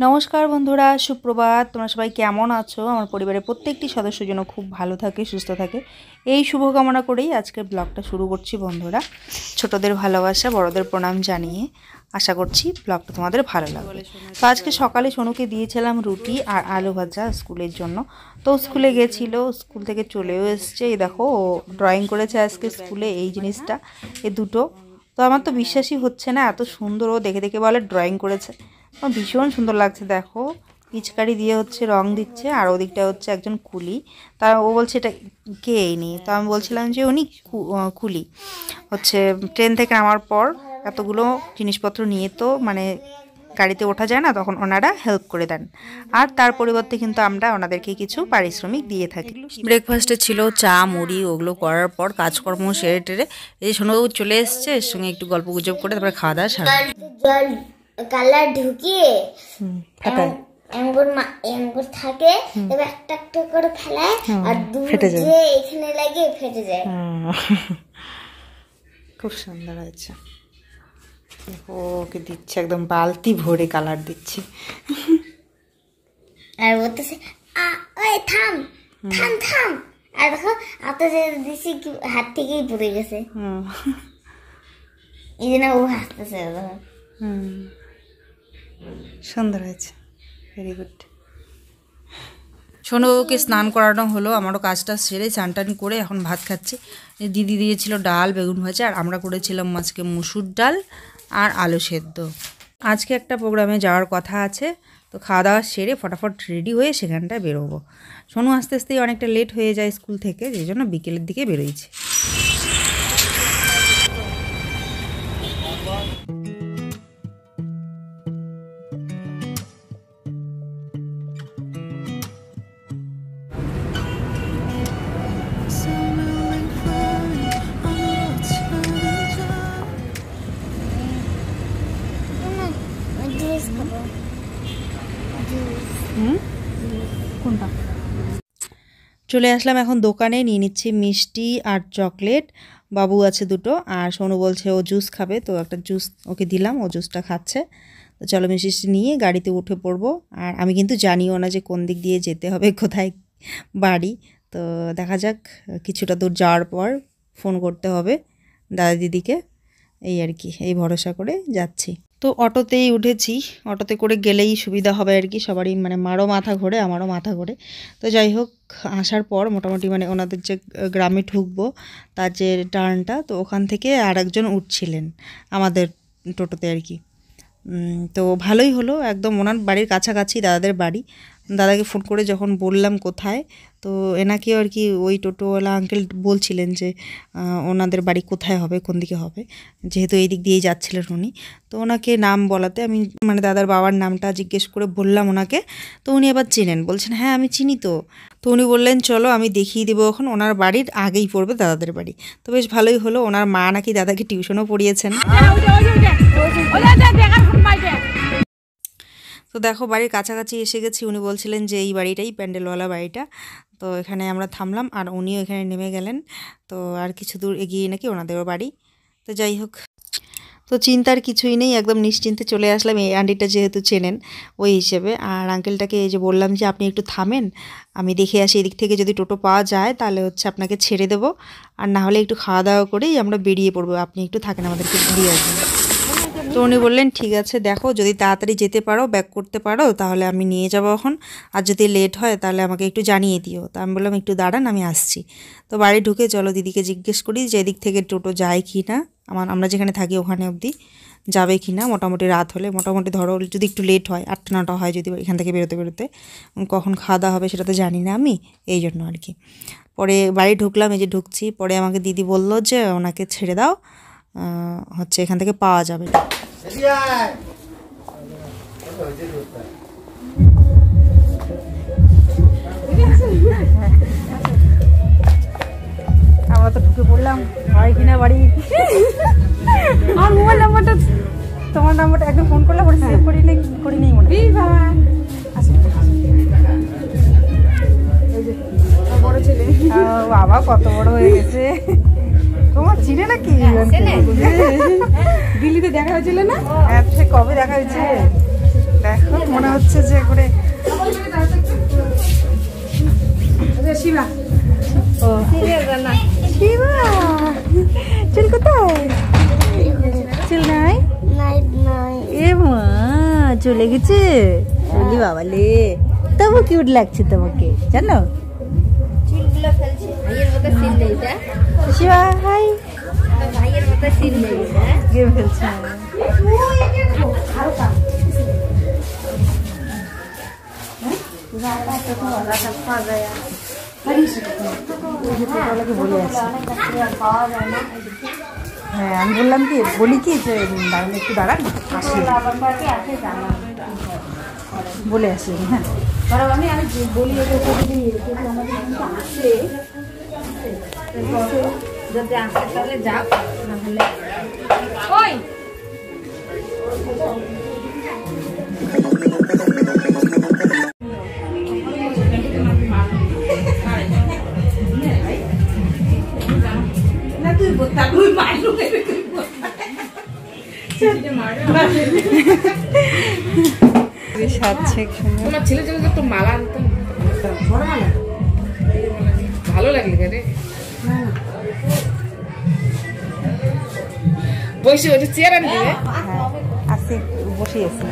নমস্কার বন্ধুরা, সুপ্রভাত। তোমরা সবাই কেমন আছো? আমার পরিবারের প্রত্যেকটি সদস্যের জন্য খুব ভালো থাকে, সুস্থ থাকে, এই শুভকামনা করেই আজকের ব্লগটা শুরু করছি। বন্ধুরা, ছোটদের ভালোবাসা, বড়দের প্রণাম জানিয়ে আশা করছি ব্লগটা তোমাদের ভালো লাগবে। তো আজকে সকালে সোনুকে দিয়েছিলাম রুটি আর আলু ভাজা স্কুলের জন্য। তো স্কুলে গেছিলো, স্কুল থেকে চলেও এসছে। এই দেখো, ড্রয়িং করেছে আজকে স্কুলে এই জিনিসটা, এ দুটো। তো আমার তো বিশ্বাসই হচ্ছে না, এত সুন্দর ও দেখে দেখে বলে ড্রয়িং করেছে। ভীষণ সুন্দর লাগছে। দেখো, পিচকারি দিয়ে হচ্ছে রং দিচ্ছে, আর ওদিকটা হচ্ছে একজন কুলি। তা ও বলছে এটা কে এনে। তো আমি বলছিলাম যে উনি কুলি হচ্ছে। ট্রেন থেকে নামার পর এতগুলো জিনিসপত্র নিয়ে তো মানে গাড়িতে ওঠা যায় না, তখন ওনারা হেল্প করে দেন, আর তার পরিবর্তে কিন্তু আমরা ওনাদেরকে কিছু পারিশ্রমিক দিয়ে থাকি। ব্রেকফাস্টে ছিল চা মুড়ি, ওগুলো করার পর কাজকর্ম সেরে টেরে এই শোনাও চলে এসছে, এর সঙ্গে একটু গল্প গুজব করে তারপরে খাওয়া দাওয়া সারা। কালার ঢুকিয়ে এমগুলো থাকে, তবে একটা একটা করে ফেলায় আর ফেটে যায়, এখানে লাগে ফেটে যায়। খুব সুন্দর হয়েছে। ওকে দিচ্ছে একদম বালতি ভরে কালার দিচ্ছে, আর বলতেছে ওই থাম থাম থাম। আর দেখো হাতে যে দিছি হাত থেকেই পড়ে গেছে, এই জন্য ও হাসতেছে। সুন্দর হয়েছে, ভেরি গুড। সোনুকে স্নান করানো হলো, আমারও কাজটা সেরে চান টান করে এখন ভাত খাচ্ছি। দিদি দিয়েছিল ডাল বেগুন ভাজা, আর আমরা করেছিলাম আজকে মুসুর ডাল আর আলু সেদ্ধ। আজকে একটা প্রোগ্রামে যাওয়ার কথা আছে, তো খাওয়া দাওয়া সেরে ফটাফট রেডি হয়ে সেখানটায় বেরোবো। সোনু আস্তে আস্তেই অনেকটা লেট হয়ে যায় স্কুল থেকে, যেই জন্য বিকেলের দিকে বেরোইছে। চলে আসলাম এখন দোকানে, নিয়ে নিচ্ছি মিষ্টি আর চকলেট। বাবু আছে দুটো, আর সোনু বলছে ও জুস খাবে, তো একটা জুস ওকে দিলাম, ও জুসটা খাচ্ছে। তো চলো মিষ্টি নিয়ে গাড়িতে উঠে পড়বো। আর আমি কিন্তু জানিও না যে কোন দিক দিয়ে যেতে হবে, কোথায় বাড়ি। তো দেখা যাক, কিছুটা দূর যাওয়ার পর ফোন করতে হবে দাদা দিদিকে, এই আর কি, এই ভরসা করে যাচ্ছি। তো অটোতেই উঠেছি, অটোতে করে গেলেই সুবিধা হবে আর কি সবারই, মানে মারও মাথা ঘোরে আমারও মাথা ঘোরে। তো যাই হোক, আসার পর মোটামুটি মানে ওনাদের যে গ্রামে ঢুকবো তার যে টার্নটা, তো ওখান থেকে আর একজন উঠছিলেন আমাদের টোটোতে আর কি। তো ভালোই হলো, একদম ওনার বাড়ির কাছাকাছি দাদাদের বাড়ি। দাদাকে ফোন করে যখন বললাম কোথায়, তো এনাকেও আর কি ওই টোটোওয়ালা আঙ্কেল বলছিলেন যে ওনাদের বাড়ি কোথায় হবে, কোন দিকে হবে, যেহেতু এই দিক দিয়েই যাচ্ছিলেন উনি। তো ওনাকে নাম বলাতে আমি মানে দাদার বাবার নামটা জিজ্ঞেস করে বললাম ওনাকে। তো উনি এবার চেনেন, বলছেন হ্যাঁ আমি চিনি। তো উনি বললেন চলো আমি দেখিয়ে দেবো, এখন ওনার বাড়ির আগেই পড়বে দাদাদের বাড়ি। তো বেশ ভালোই হলো, ওনার মা নাকি দাদাকে টিউশনও পড়িয়েছেন। তো দেখো বাড়ির কাছাকাছি এসে গেছি, উনি বলছিলেন যে এই বাড়িটাই প্যান্ডেলওয়ালা বাড়িটা। তো এখানে আমরা থামলাম, আর উনিও এখানে নেমে গেলেন। তো আর কিছু দূর এগিয়ে নাকি ওনাদেরও বাড়ি। তো যাই হোক, তো চিন্তার কিছুই নেই, একদম নিশ্চিন্তে চলে আসলাম, এই আন্টিটা যেহেতু চেনেন ওই হিসেবে। আর আঙ্কেলটাকে এই যে বললাম যে আপনি একটু থামেন, আমি দেখে আসি এদিক থেকে যদি টোটো পাওয়া যায় তাহলে হচ্ছে আপনাকে ছেড়ে দেবো, আর না হলে একটু খাওয়া দাওয়া করেই আমরা বেরিয়ে পড়বো, আপনি একটু থাকেন আমাদেরকে দিয়ে আসবেন। তো উনি বললেন ঠিক আছে, দেখো যদি তাড়াতাড়ি যেতে পারো, ব্যাক করতে পারো, তাহলে আমি নিয়ে যাবো এখন, আর যদি লেট হয় তাহলে আমাকে একটু জানিয়ে দিও। তো আমি বললাম একটু দাঁড়ান, আমি আসছি। তো বাড়ি ঢুকে চলো দিদিকে জিজ্ঞেস করি যে এদিক থেকে টোটো যায় কি না, আমরা যেখানে থাকি ওখানে অবধি যাবে কি না। মোটামুটি রাত হলে, মোটামুটি ধরো যদি একটু লেট হয় 8টা 9টা হয় যদি এখান থেকে বেরোতে কখন খাওয়া দাওয়া হবে সেটা তো জানি না আমি, এই জন্য আর কি। পরে বাড়ি ঢুকলাম, এই যে ঢুকছি, পরে আমাকে দিদি বললো যে ওনাকে ছেড়ে দাও, হচ্ছে এখান থেকে পাওয়া যাবে। আমরা তো ঢুকে পড়লাম, হয় কিনা বাড়ি। আমার মোবাইল নাম্বারটা, তোমার নাম্বারটা একদম ফোন করলে পরে সেভ করি নেই মনে হয়। বড় ছেলে বাবা কত বড় হয়ে গেছে, তোমার চিনে নাকি? দিল্লিতে দেখা হয়েছিল না? হ্যাঁ, সে কবে দেখা হয়েছে? দেখো মনে হচ্ছে যে করে শিবা। ও শিবা, চুল কোথায়? চুল নাই? এ মা চলে গেছে। বলি বাবালে, তবু কিউট লাগছে তোমাকে জানো। শিবা হাই, গেম খেলছে। হ্যাঁ আমি বললাম কি, বলি কি যে একটু দাঁড়ান আসি, বলে আসি। হ্যাঁ আমি বলি যদি আসে তাহলে যাও, নাহলে ওই তোমার ছেলের জন্য একটু মালা আনতাম, ভালো লাগলে রে। বসে ওই চেয়ার আনবি আছে, বসে আছে।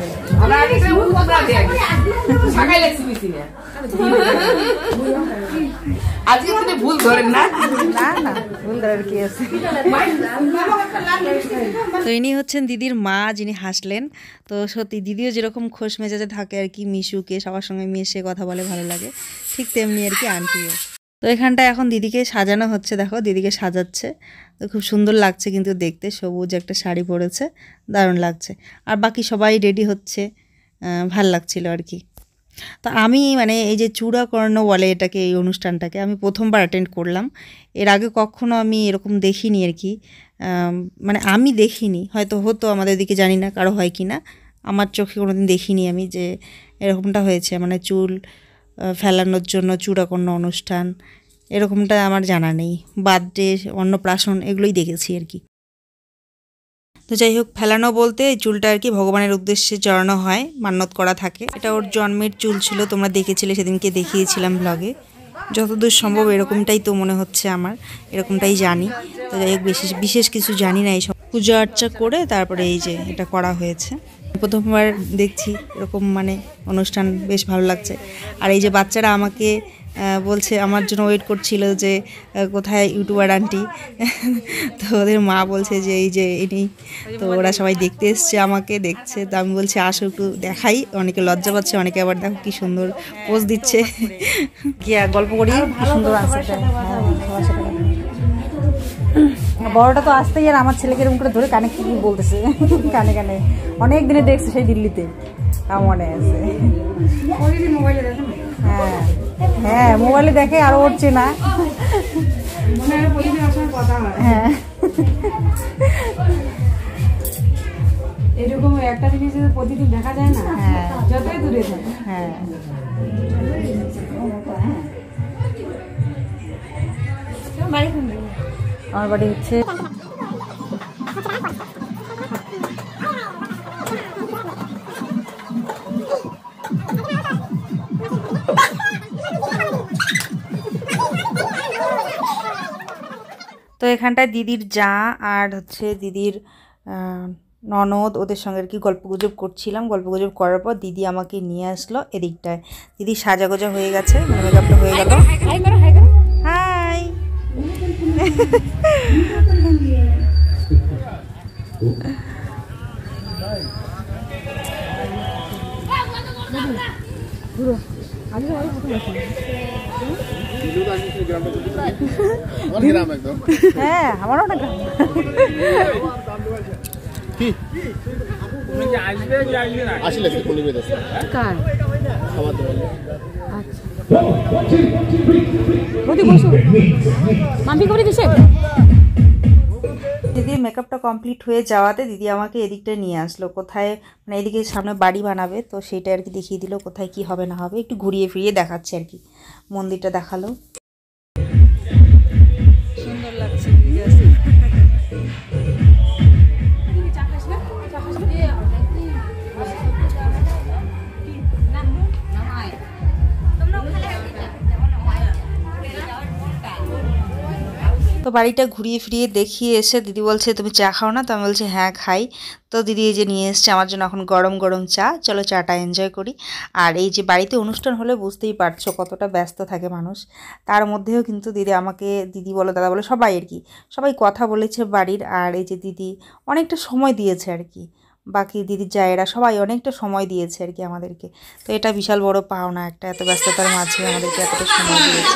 আজকে তুমি ভুল ধরেন না, না না ভুল ধরার কি আছে। তো ইনি হচ্ছেন দিদির মা, যিনি হাসলেন। তো সত্যি দিদিও যেরকম খোশ মেজাজে থাকে আর কি, মিশুকে সবার সঙ্গে মিশে কথা বলে ভালো লাগে, ঠিক তেমনি আর কি আন্টিও। তো এখানটা এখন দিদিকে সাজানো হচ্ছে, দেখো দিদিকে সাজাচ্ছে। তো খুব সুন্দর লাগছে কিন্তু দেখতে, সবুজ একটা শাড়ি পরেছে, দারুণ লাগছে। আর বাকি সবাই রেডি হচ্ছে, ভাল লাগছিল আর কি। তো আমি মানে এই যে চূড়াকর্ণ বলে এটাকে, এই অনুষ্ঠানটাকে আমি প্রথমবার অ্যাটেন্ড করলাম। এর আগে কখনো আমি এরকম দেখিনি আর কি, মানে আমি দেখিনি, হয়তো হতো আমাদের দিকে, জানি না কারো হয় কি না, আমার চোখে কোনোদিন দেখিনি আমি যে এরকমটা হয়েছে, মানে চুল ফেলানোর জন্য চূড়াকর্ণ অনুষ্ঠান, এরকমটা আমার জানা নেই। বার্থডে, অন্নপ্রাশন এগুলোই দেখেছি আর কি। তো যাই হোক, ফেলানো বলতে এই চুলটা আর কি ভগবানের উদ্দেশ্যে জড়ানো হয়, মান্যত করা থাকে। এটা ওর জন্মের চুল ছিল, তোমরা দেখেছিলে সেদিনকে, দেখিয়েছিলাম ব্লগে। যতদূর সম্ভব এরকমটাই তো মনে হচ্ছে আমার, এরকমটাই জানি। তো যাই হোক, বিশেষ কিছু জানি না, এইসব পূজা আর্চা করে তারপরে এই যে এটা করা হয়েছে। প্রথমবার দেখছি এরকম মানে অনুষ্ঠান, বেশ ভালো লাগছে। আর এই যে বাচ্চারা আমাকে বলছে, আমার জন্য ওয়েট করছিল যে কোথায় ইউটিউবার আন্টি। তো ওদের মা বলছে যে এই যে ইনি, তো ওরা সবাই দেখতে এসছে, আমাকে দেখছে। তো আমি বলছি আসো একটু দেখাই, অনেকে লজ্জা পাচ্ছে, অনেকে আবার দেখো কি সুন্দর পোজ দিচ্ছে, কি আর গল্প করি, কি সুন্দর আনসার দেয়। বড়টা তো আসতেই, আর আমার ছেলেকে এরকম করে ধরে কানে কি বলতেছে, কানে কানে অনেক দিনে দেখছে সেই দিল্লিতে, তা মনে আছে। হ্যাঁ হ্যাঁ মোবাইলে দেখে, আরো উঠছে না। হ্যাঁ এরকম একটা জিনিস প্রতিদিন দেখা যায় না, হ্যাঁ যতই দূরে যায়। হ্যাঁ আমার বাড়ি হচ্ছে তো এখানটায় দিদির যা আর হচ্ছে দিদির ননদ, ওদের সঙ্গে আর কি গল্পগুজব করছিলাম। গল্পগুজব করার পর দিদি আমাকে নিয়ে আসলো এদিকটায়। দিদি সাজাগোজা হয়ে গেছে, মানে মেকআপটা হয়ে গেল। হাই হ্যাঁ আমারও না দিদির মেকআপটা কমপ্লিট হয়ে যাওয়াতে দিদি আমাকে এদিকটা নিয়ে আসলো, কোথায় মানে এদিকে সামনে বাড়ি বানাবে, তো সেইটা আর কি দেখিয়ে দিল, কোথায় কি হবে না হবে একটু ঘুরিয়ে ফিরিয়ে দেখাচ্ছে আর কি। মন্দিরটা দেখালো, সুন্দর লাগছে। বাড়িটা ঘুরিয়ে ফিরিয়ে দেখিয়ে এসে দিদি বলছে তুমি চা খাও না? তো আমি বলছি হ্যাঁ খাই। তো দিদি এই যে নিয়ে এসছে আমার জন্য এখন গরম গরম চা, চলো চাটা এনজয় করি। আর এই যে বাড়িতে অনুষ্ঠান হলে বুঝতেই পারছো কতটা ব্যস্ত থাকে মানুষ, তার মধ্যেও কিন্তু দিদি আমাকে দিদি বলো দাদা বলো সবাই আর কি, সবাই কথা বলেছে বাড়ির। আর এই যে দিদি অনেকটা সময় দিয়েছে আর কি, বাকি দিদির জায়েরা সবাই অনেকটা সময় দিয়েছে আর কি আমাদেরকে। তো এটা বিশাল বড় পাওনা একটা, এত ব্যস্ততার মাঝে আমাদেরকে এতটা সময় দিয়েছে।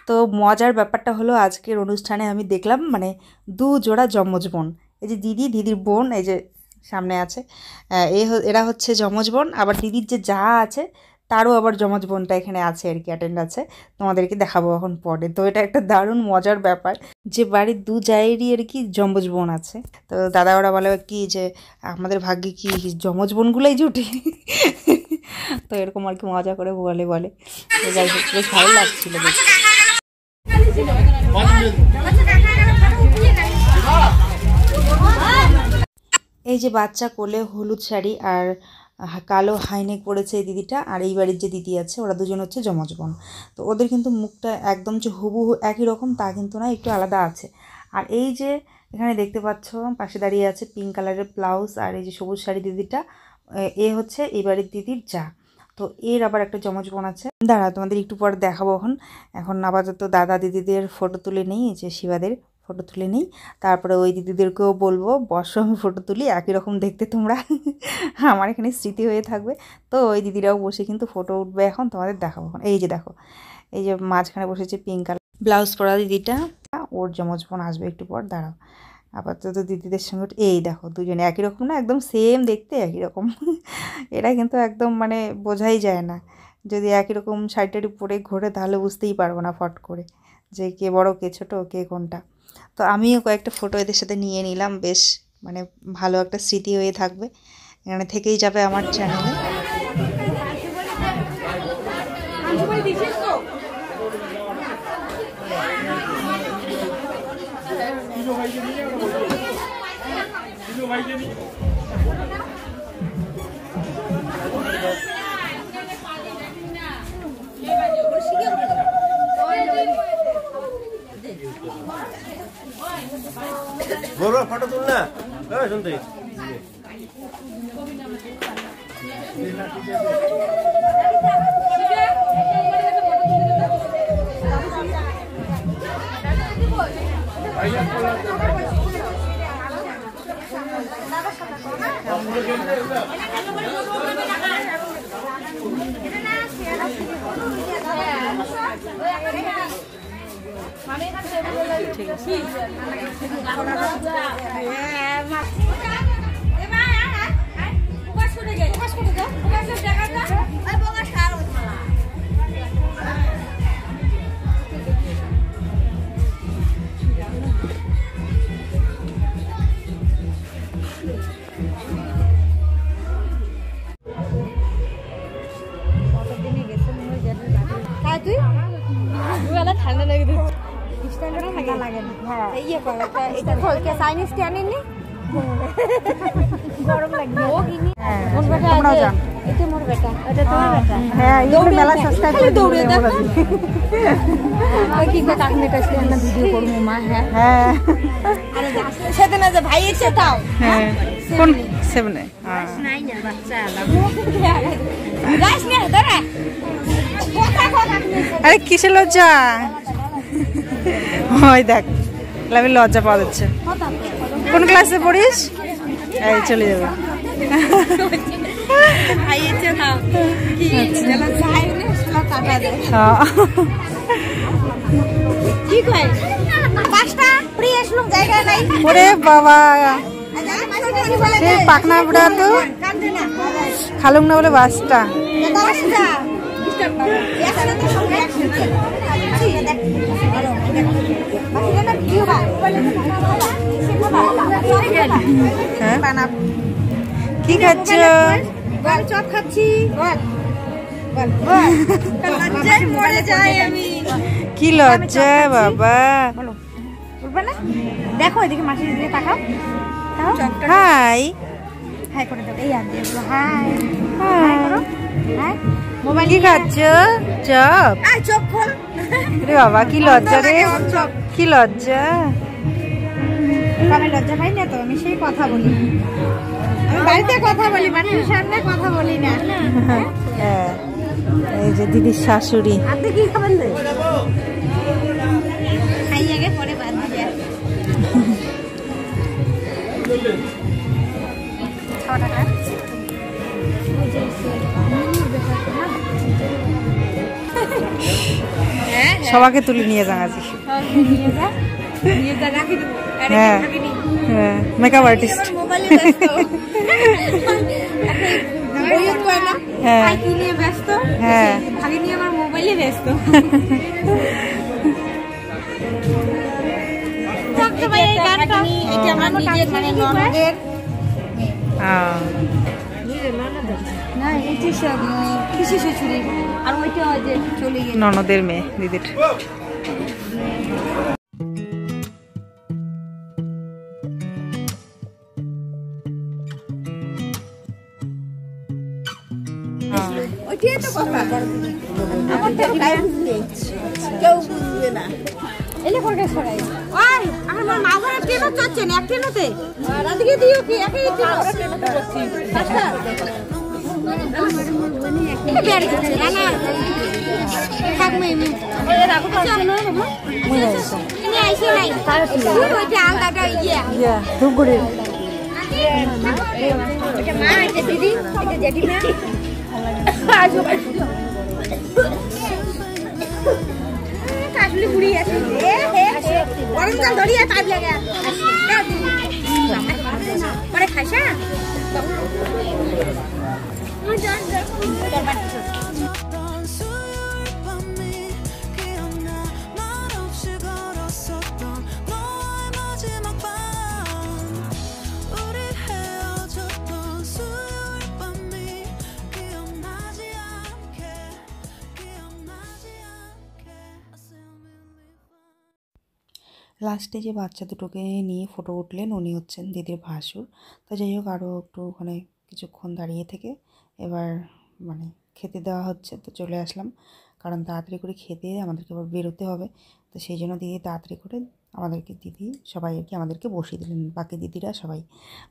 তো মজার ব্যাপারটা হলো আজকের অনুষ্ঠানে আমি দেখলাম মানে 2 জোড়া যমজ বোন, এই যে দিদি দিদির বোন এই যে সামনে আছে, এরা হচ্ছে যমজ বোন। আবার দিদির যে যা আছে তারও আবার যমজ বোনটা এখানে আছে আর কি, অ্যাটেন্ড আছে, তোমাদেরকে দেখাবো এখন পরে। তো এটা একটা দারুণ মজার ব্যাপার যে বাড়ির 2 জায়েরই আর কি যমজ বোন আছে। তো দাদা ওরা বলে কি যে আমাদের ভাগ্যে কি যমজ বোনগুলোই জুটে। তো এরকম আর কি মজা করে বলে তো যাই হোক বেশ ভালো লাগছিল দেখতে। এই যে বাচ্চা কোলে হলুদ শাড়ি আর কালো হাইনেক পরেছে এই দিদিটা, আর এই বাড়ির যে দিদি আছে ওরা দুজন হচ্ছে যমজ বোন। তো ওদের কিন্তু মুখটা একদম যে হুবহু একই রকম তা কিন্তু না, একটু আলাদা আছে। আর এই যে এখানে দেখতে পাচ্ছ পাশে দাঁড়িয়ে আছে পিঙ্ক কালারের ব্লাউজ আর এই যে সবুজ শাড়ি দিদিটা, এ হচ্ছে এই বাড়ির দিদির যা। তো এর আবার একটা যমজ বোন আছে, দাঁড়া তোমাদের একটু পরে দেখাবো। এখন আপাতত দাদা দিদিদের ফটো তুলে নেই, এই যে শিবাদের ফটো তুলে নিই, তারপরে ওই দিদিদেরকেও বলবো বসো আমি ফটো তুলি, একই রকম দেখতে তোমরা, আমার এখানে স্মৃতি হয়ে থাকবে। তো ওই দিদিরাও বসে কিন্তু ফটো উঠবে, এখন তোমাদের দেখাবো। এই যে দেখো এই যে মাঝখানে বসেছে পিঙ্ক কালার ব্লাউজ পরা দিদিটা, ওর যমজ বোন আসবে একটু পর, দাঁড়াও। আপাতত দিদিদের সঙ্গে এই দেখো দুজনে একই রকম না, একদম সেম দেখতে একই রকম। এরা কিন্তু একদম মানে বোঝাই যায় না, যদি একই রকম শাড়ি পরে ঘোরে তাহলে বুঝতেই পারবো না ফট করে যে কে বড় কে ছোট কে কোনটা। তো আমিও কয়েকটা ফটো এদের সাথে নিয়ে নিলাম, বেশ মানে ভালো একটা স্মৃতি হয়ে থাকবে, এখানে থেকেই যাবে আমার চ্যানেলে। বড় ফটো তুল না শুনতে ঠিক আছে। ঠান্ডা লাগে ঠান্ডা লাগে না, হ্যাঁ ইয়ে করে এটা খোলকে চাইনিজ টেনে নি গরম লাগবে ও কিনি মোর বেটা আছে এটা মোর বেটা এটা তোমার বেটা হ্যাঁ ইউটিউব মেলা সাবস্ক্রাইব করে দৌড়ে দেখো কি কথা আপনি কাছে না ভিডিও করব মা হ্যাঁ হ্যাঁ আরে সেদিন যে ভাই এসে তাও হ্যাঁ কোন সেভনে হ্যাঁ নাই না বাচ্চা গাইস নে ধরে কথা কথা আরে কিসের লজ্জা, ওই দেখ আমি লজ্জা পাওয়া যাচ্ছে। কোন ক্লাসে পড়িস? এই চলে যাবে ওরে বাবা, পাকনা বুড়া তো খালুক না বলে বাসটা কি খাচ্ছ? চপ খাচ্ছি। লজ্জায় মরে যাই আমি। কি লজ্জা বাবা। বলবে না? দেখো এদিকে মাসির দিকে তাকাও। হাই হাই করে দাও। এই আর দিয়ে হাই হাই করো। হাই মোবাইল কি খাচ্ছ? চপ? আয় চোখ খোল। রে বাবা কি লজ্জা রে, কি লজ্জা। আমি লজ্জা পাই না তো, আমি সেই কথা বলি। আমি বাড়িতে কথা বলি, মানুষের সামনে কথা বলি না। হ্যাঁ এই যে দিদির শাশুড়ি। আপনি কি খাবেন? খাই আগে পরে বাদ দিয়ে। সবাইকে তুলে নিয়ে যান আজ। হ্যাঁ হ্যাঁ মেকআপ আর্টিস্ট। হ্যাঁ ব্যস্ত। হ্যাঁ ভাগিনী আমার মোবাইলে ব্যস্ত। ননদের মেয়ে দিদির। আমার মা ঘরে ট্রেনও চলছে না, এক ট্রেনতে রাধিকে দিও কি একই ধূপগুড়ি দিদি জেঠিমা কাশলি বুড়ি আছে গরম জল ধরিয়ে কাজ লাগে পরে খাইছা লাস্টে যে বাচ্চা দুটোকে নিয়ে ফটো উঠলেন উনি হচ্ছেন দিদির ভাসুর। তো যাই হোক আরও একটু ওখানে কিছুক্ষণ দাঁড়িয়ে থেকে এবার মানে খেতে দেওয়া হচ্ছে। তো চলে আসলাম, কারণ তাড়াতাড়ি করে খেতে আমাদেরকে আবার বেরোতে হবে। তো সেই জন্য দিদি তাড়াতাড়ি করে দিদি সবাই আর কি আমাদেরকে বসিয়ে দিলেন। বাকি দিদিরা সবাই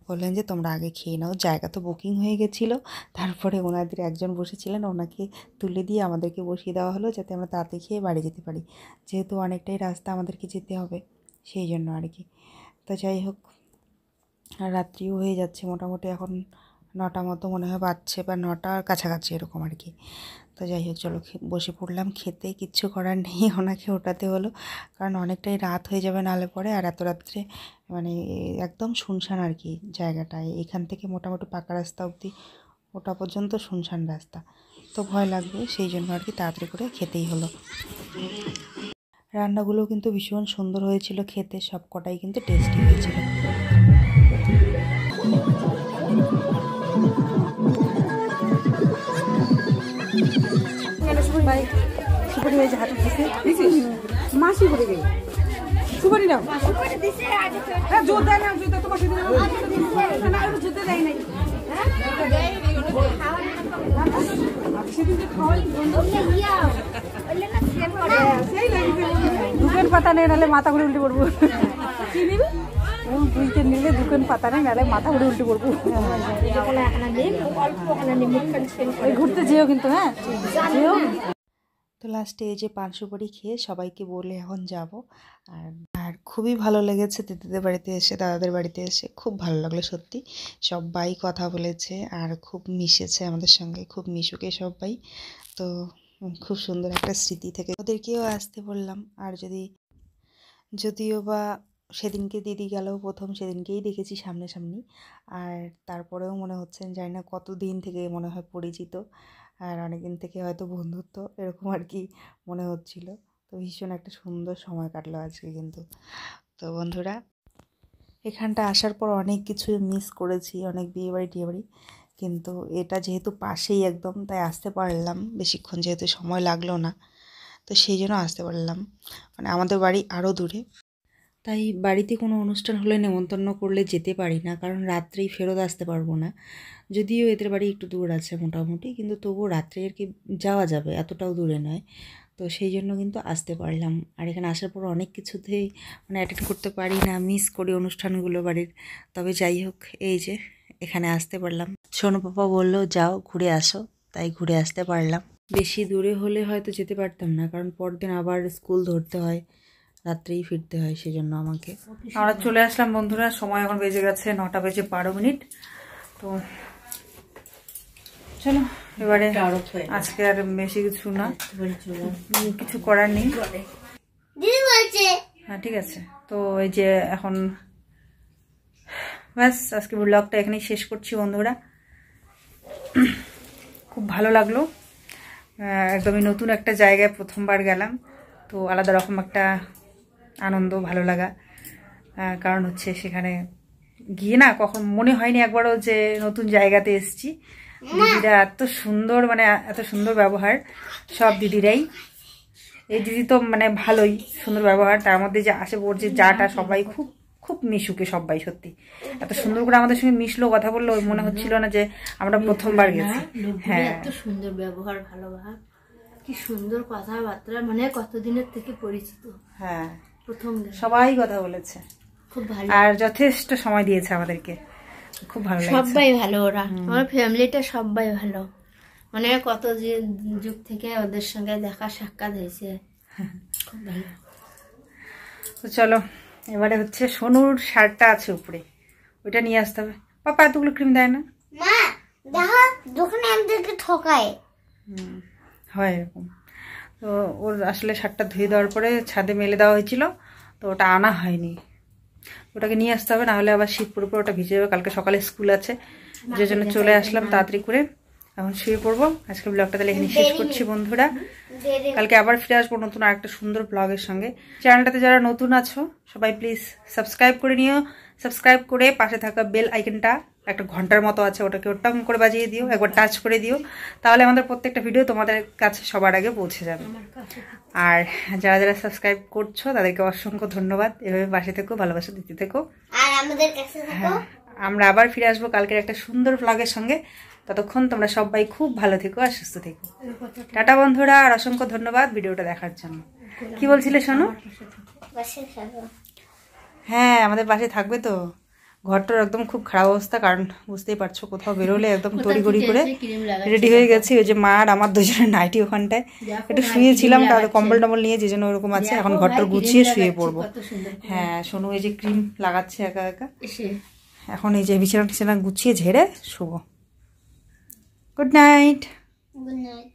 বললেন যে তোমরা আগে খেয়ে নাও। জায়গা তো বুকিং হয়ে গেছিলো। তারপরে ওনাদের একজন বসেছিলেন, ওনাকে তুলে দিয়ে আমাদেরকে বসিয়ে দেওয়া হলো যাতে আমরা তাড়াতাড়ি খেয়ে বাড়ি যেতে পারি, যেহেতু অনেকটাই রাস্তা আমাদেরকে যেতে হবে সেই জন্য আর কি। তো যাই হোক রাত্রিও হয়ে যাচ্ছে, মোটামুটি এখন 9টা মতো মনে হয় বাজছে, বা 9টার কাছাকাছি এরকম আর কি। তো যাই হোক চলো বসে পড়লাম খেতে। কিচ্ছু করার নেই, ওনাকে ওঠাতে হলো, কারণ অনেকটাই রাত হয়ে যাবে নালে পরে। আর এত রাত্রে মানে একদম শুনশান আর কি জায়গাটায়। এখান থেকে মোটামুটি পাকা রাস্তা অবধি ওটা পর্যন্ত শুনশান রাস্তা, তো ভয় লাগবে, সেই জন্য আর কি তাড়াতাড়ি করে খেতেই হলো। রান্নাগুলো কিন্তু ভীষণ সুন্দর হয়েছিল খেতে, সব কটাই কিন্তু টেস্টি হয়েছিল। মাসি করে গেল সুপারি দাও জোর দেয় না, জোর তোমার জুতে দেয় নাই। দুকেন পাতা নেই, নাহলে মাথা ঘুরে উল্টে পড়বো। কি নিবি? দুইটা নিলে দুকেন পাতা নেই, নাহলে মাথা ঘুরে উল্টে পড়বো। ঘুরতে যেও কিন্তু, হ্যাঁ যেও। তো লাস্টে এই যে পান সুপারি খেয়ে সবাইকে বলে এখন যাব। আর খুবই ভালো লেগেছে দিদিদের বাড়িতে এসে, দাদাদের বাড়িতে এসে খুব ভালো লাগলো সত্যি। সবাই কথা বলেছে আর খুব মিশেছে আমাদের সঙ্গে, খুব মিশুকে সবাই। তো খুব সুন্দর একটা স্মৃতি থেকে ওদেরকেও আসতে বললাম। আর যদিও বা সেদিনকে দিদি গেল প্রথম, সেদিনকেই দেখেছি সামনাসামনি, আর তারপরেও মনে হচ্ছে পাচ্ছেন, জানি না কতদিন থেকে মনে হয় পরিচিত আর অনেকদিন থেকে হয়তো বন্ধুত্ব, এরকম আর কি মনে হচ্ছিল। তো ভীষণ একটা সুন্দর সময় কাটলো আজকে কিন্তু। তো বন্ধুরা, এখানটা আসার পর অনেক কিছু মিস করেছি, অনেক বিয়েবাড়ি টিয়েবাড়ি, কিন্তু এটা যেহেতু পাশেই একদম, তাই আসতে পারলাম। বেশিক্ষণ যেহেতু সময় লাগলো না, তো সেই জন্য আসতে পারলাম। মানে আমাদের বাড়ি আরও দূরে, তাই বাড়িতে কোনো অনুষ্ঠান হলে নেমন্তন্ন করলে যেতে পারি না, কারণ রাত্রেই ফেরত আসতে পারবো না। যদিও এদের বাড়ি একটু দূর আছে মোটামুটি, কিন্তু তবুও রাত্রে আর কি যাওয়া যাবে, এতটাও দূরে নয়। তো সেই জন্য কিন্তু আসতে পারলাম। আর এখানে আসার পর অনেক কিছুতেই মানে অ্যাটেন্ড করতে পারি না, মিস করি অনুষ্ঠানগুলো বাড়ির। তবে যাই হোক, এই যে এখানে আসতে পারলাম। সোনু পাপা বললো যাও ঘুরে আসো, তাই ঘুরে আসতে পারলাম। বেশি দূরে হলে হয়তো যেতে পারতাম না, কারণ পরদিন আবার স্কুল ধরতে হয়, রাত্রেই ফিরতে হয়, সেই জন্য আমাকে। আমরা চলে আসলাম বন্ধুরা, সময় এখন বেজে গেছে 9:12। তো চলো এবারে, আজকে আর বেশি কিছু না, কিছু করার নেই। দিদি বলছে হ্যাঁ ঠিক আছে। তো এই যে এখন ব্যাস, আজকে ব্লগটা এখানেই শেষ করছি বন্ধুরা। খুব ভালো লাগলো, একদমই নতুন একটা জায়গায় প্রথমবার গেলাম, তো আলাদা রকম একটা আনন্দ, ভালো লাগা। কারণ হচ্ছে সেখানে গিয়ে না কখন মনে হয়নি একবারও যে নতুন জায়গাতে এসেছি। দিদিরা এত সুন্দর, মানে এত সুন্দর ব্যবহার সব দিদিরাই। এই দিদি তো মানে ভালোই, সুন্দর ব্যবহার, তার মধ্যে যে আশেপাশে যে যাটা সবাই খুব খুব মিশুকে, সবাই সত্যি এত সুন্দর করে আমাদের সঙ্গে মিশলো, কথা বললো, মনে হচ্ছিল না যে আমরা প্রথমবার গেছি। হ্যাঁ, এত সুন্দর ব্যবহার, ভালোবাসা, কি সুন্দর কথাবার্তা, মানে কতদিনের থেকে পরিচিত। হ্যাঁ প্রথম সবাই কথা বলেছে, খুব ভালো, আর যথেষ্ট সময় দিয়েছে আমাদেরকে, খুব ভালো লাগছে। সবাই ভালো, ওরা আমার ফ্যামিলিটা সবাই ভালো, মানে কত যে যুগ থেকে ওদের সঙ্গে দেখা সাক্ষাৎ হয়েছে, খুব ভালো। তো চলো এবারে হচ্ছে সোনুর শার্টটা আছে উপরে, ওইটা নিয়ে আসতে হবে। পাপা এতগুলো ক্রিম দেয় না। মা দেখো দোকানে আমাদেরকে ঠকায়। হয় এরকম। তো ওর আসলে শার্টটা ধুয়ে দেওয়ার পরে ছাদে মেলে দেওয়া হয়েছিল, তো ওটা আনা হয়নি, ওটাকে নিয়ে আসতে হবে, নাহলে আবার শীত পড়ে ওটা ভিজে যাবে। কালকে সকালে স্কুল আছে, যে জন্য চলে আসলাম তাড়াতাড়ি করে, এখন শুয়ে পড়বো। আজকে ব্লগটা তাহলে এখানে শেষ করছি বন্ধুরা, কালকে আবার ফিরে আসবো নতুন আরেকটা সুন্দর ব্লগের সঙ্গে। চ্যানেলটাতে যারা নতুন আছো সবাই প্লিজ সাবস্ক্রাইব করে নিও, সাবস্ক্রাইব করে পাশে থাকা বেল আইকনটা একটা ঘন্টার মতো আছে, ওটাকে টং করে বাজিয়ে দিও, একবার টাচ করে দিও, তাহলে আমাদের প্রত্যেকটা ভিডিও তোমাদের কাছে সবার আগে পৌঁছে যাবে। আর যারা যারা সাবস্ক্রাইব করছো তাদেরকে অসংখ্য ধন্যবাদ, এভাবে পাশে থেকো, ভালোবাসা দিতে থেকো। আর আমাদের কাছে থাকো। আমরা আবার ফিরে আসবো কালকের একটা সুন্দর ব্লগের সঙ্গে। ততক্ষণ তোমরা সবাই খুব ভালো থেকো আর সুস্থ থেকো। টাটা বন্ধুরা, আর অসংখ্য ধন্যবাদ ভিডিওটা দেখার জন্য। কি বলছিলে শোনো? পাশে থাকো। হ্যাঁ আমাদের পাশে থাকবে তো। ঘরটার একদম খুব খারাপ অবস্থা, কারণ বুঝতেই পারছো কোথাও বেরোলে একদম তড়িঘড়ি করে রেডি হয়ে গেছি। ওই যে মা আর আমার দুজনের নাইটি ওখানটায় একটু শুয়েছিলাম, তাহলে কম্বল টম্বল নিয়ে, যে জন্য ওরকম আছে। এখন ঘরটা গুছিয়ে শুয়ে পড়বো। হ্যাঁ শোনো, এই যে ক্রিম লাগাচ্ছে একা একা, এখন এই যে বিছানা টিছানা গুছিয়ে ঝেড়ে শুবো। Good night. Good night.